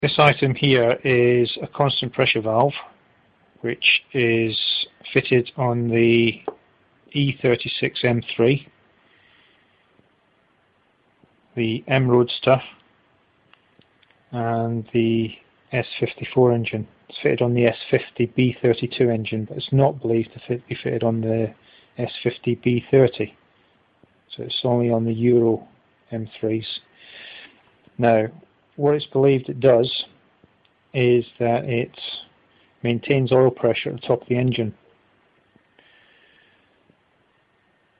This item here is a constant pressure valve which is fitted on the E36 M3, the M Roadster and the S54 engine. It's fitted on the S50B32 engine, but it's not believed to be fitted on the S50B30, so it's only on the Euro M3s. Now, what it's believed it does is that it maintains oil pressure at the top of the engine.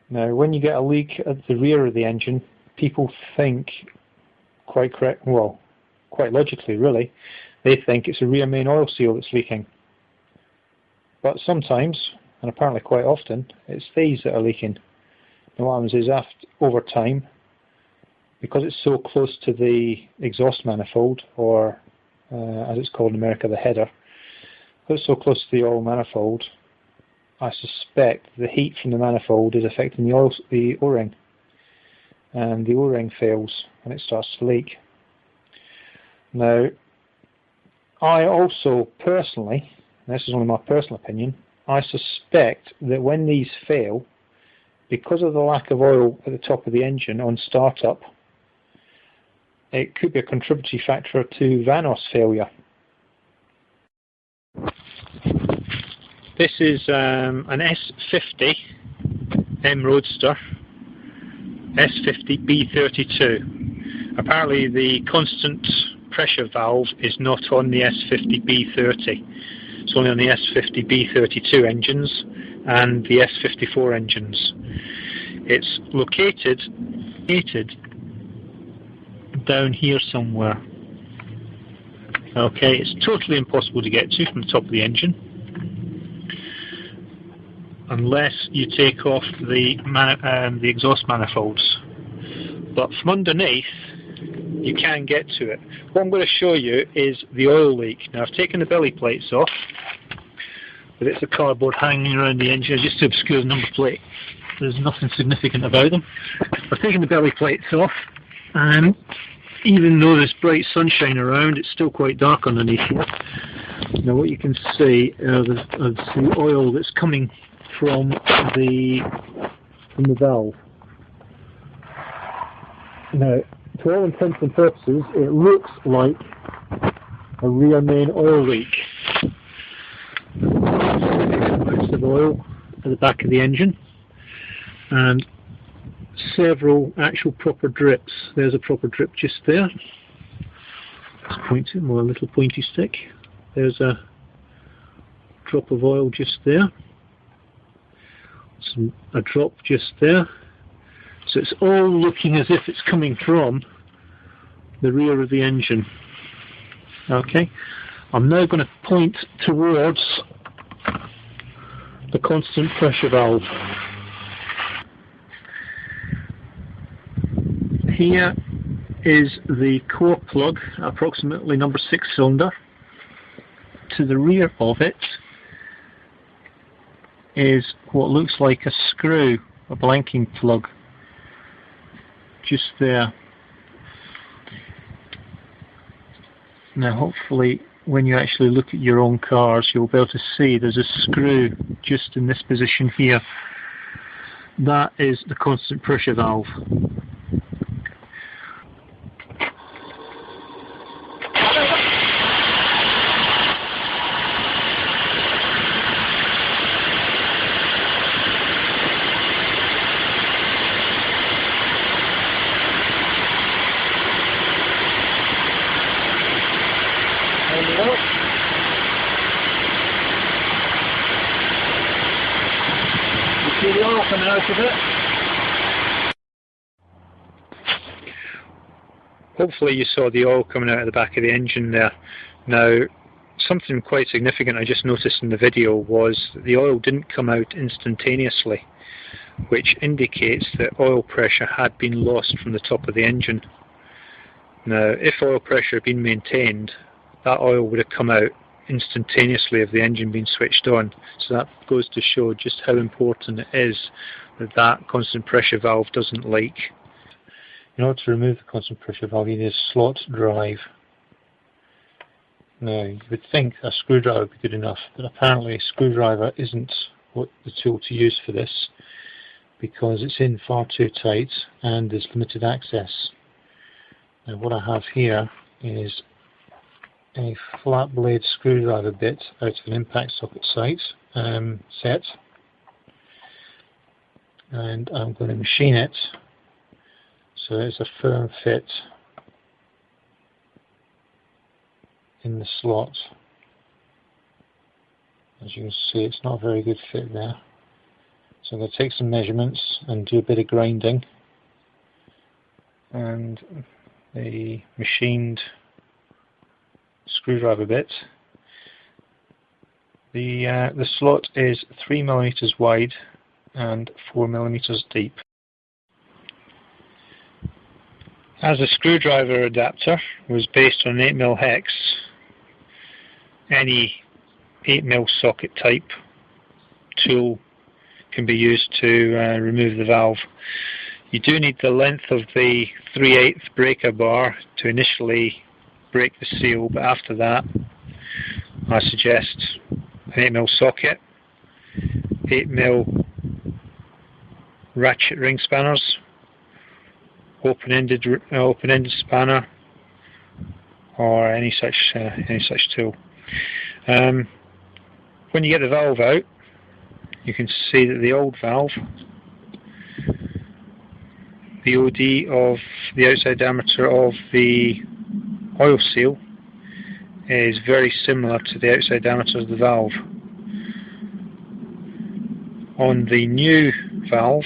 Now, when you get a leak at the rear of the engine, people think, quite logically really, they think it's a rear main oil seal that's leaking. But sometimes, and apparently quite often, it's these that are leaking. And what happens is, over time, because it's so close to the exhaust manifold, or as it's called in America, the header, because it's so close to the oil manifold, I suspect the heat from the manifold is affecting the O-ring, and the O-ring fails and it starts to leak. Now, I also personally, and this is only my personal opinion, I suspect that when these fail, because of the lack of oil at the top of the engine on startup, it could be a contributory factor to Vanos failure. This is an S50 M Roadster S50B32. Apparently the constant pressure valve is not on the S50B30. It's only on the S50B32 engines and the S54 engines. It's located down here somewhere. Okay, it's totally impossible to get to from the top of the engine unless you take off the exhaust manifolds. But from underneath, you can get to it. What I'm going to show you is the oil leak. Now, I've taken the belly plates off, but it's a cardboard hanging around the engine just to obscure the number plate. There's nothing significant about them. I've taken the belly plates off, and even though there's bright sunshine around, it's still quite dark underneath here. Now, what you can see is the oil that's coming from the valve. Now, to all intents and purposes, it looks like a rear main oil leak. Lots of oil at the back of the engine, and several actual proper drips. There's a proper drip just there. Let's point it with a little pointy stick. There's a drop of oil just there. A drop just there. So it's all looking as if it's coming from the rear of the engine. Okay, I'm now going to point towards the constant pressure valve. Here is the core plug, approximately number 6 cylinder. To the rear of it is what looks like a screw, a blanking plug, just there. Now, hopefully when you actually look at your own cars, you'll be able to see there's a screw just in this position here. That is the constant pressure valve. You see the oil coming out of it? Hopefully you saw the oil coming out of the back of the engine there. Now, something quite significant I just noticed in the video was that the oil didn't come out instantaneously, which indicates that oil pressure had been lost from the top of the engine. Now, if oil pressure had been maintained, that oil would have come out instantaneously of the engine being switched on. So that goes to show just how important it is that that constant pressure valve doesn't leak. In order to remove the constant pressure valve, you need a slot drive. Now, you would think a screwdriver would be good enough, but apparently a screwdriver isn't what the tool to use for this, because it's in far too tight and there's limited access. Now what I have here is a flat blade screwdriver bit out of an impact socket set, and I'm going to machine it so it's a firm fit in the slot. As you can see, it's not a very good fit there. So I'm going to take some measurements and do a bit of grinding, and the machined screwdriver bit. The slot is 3 mm wide and 4 mm deep. As a screwdriver adapter was based on an 8mm hex, any 8mm socket type tool can be used to remove the valve. You do need the length of the 3/8 breaker bar to initially break the seal, but after that I suggest an 8mm socket, 8mm ratchet ring spanners, open-ended spanner, or any such tool. When you get the valve out, you can see that the old valve, the OD of the outside diameter of the oil seal, is very similar to the outside diameter of the valve. On the new valve,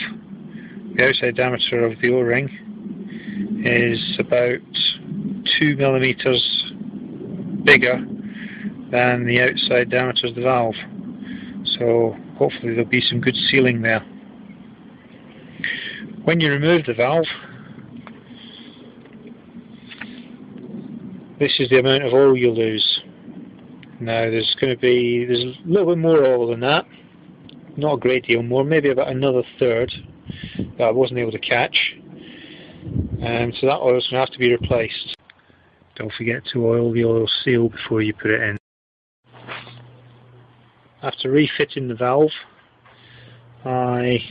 the outside diameter of the O-ring is about 2 mm bigger than the outside diameter of the valve. So hopefully there'll be some good sealing there. When you remove the valve, this is the amount of oil you lose. Now there's a little bit more oil than that, not a great deal more, maybe about another third that I wasn't able to catch, so that oil is going to have to be replaced. Don't forget to oil the oil seal before you put it in. After refitting the valve, I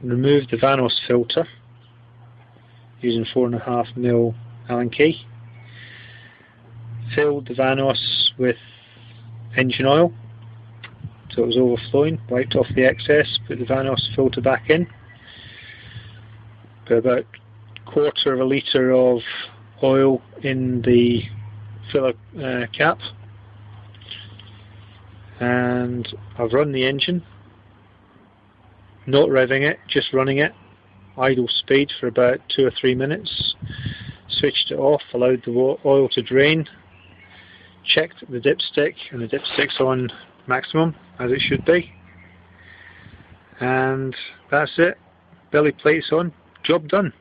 removed the Vanos filter using 4.5mm Allen key, filled the Vanos with engine oil so it was overflowing, wiped off the excess, put the Vanos filter back in, put about 1/4 of a litre of oil in the filler cap, and I've run the engine, not revving it, just running it, idle speed for about 2 or 3 minutes, switched it off, allowed the oil to drain, checked the dipstick, and the dipstick's on maximum, as it should be, and that's it. Belly plate's on, job done.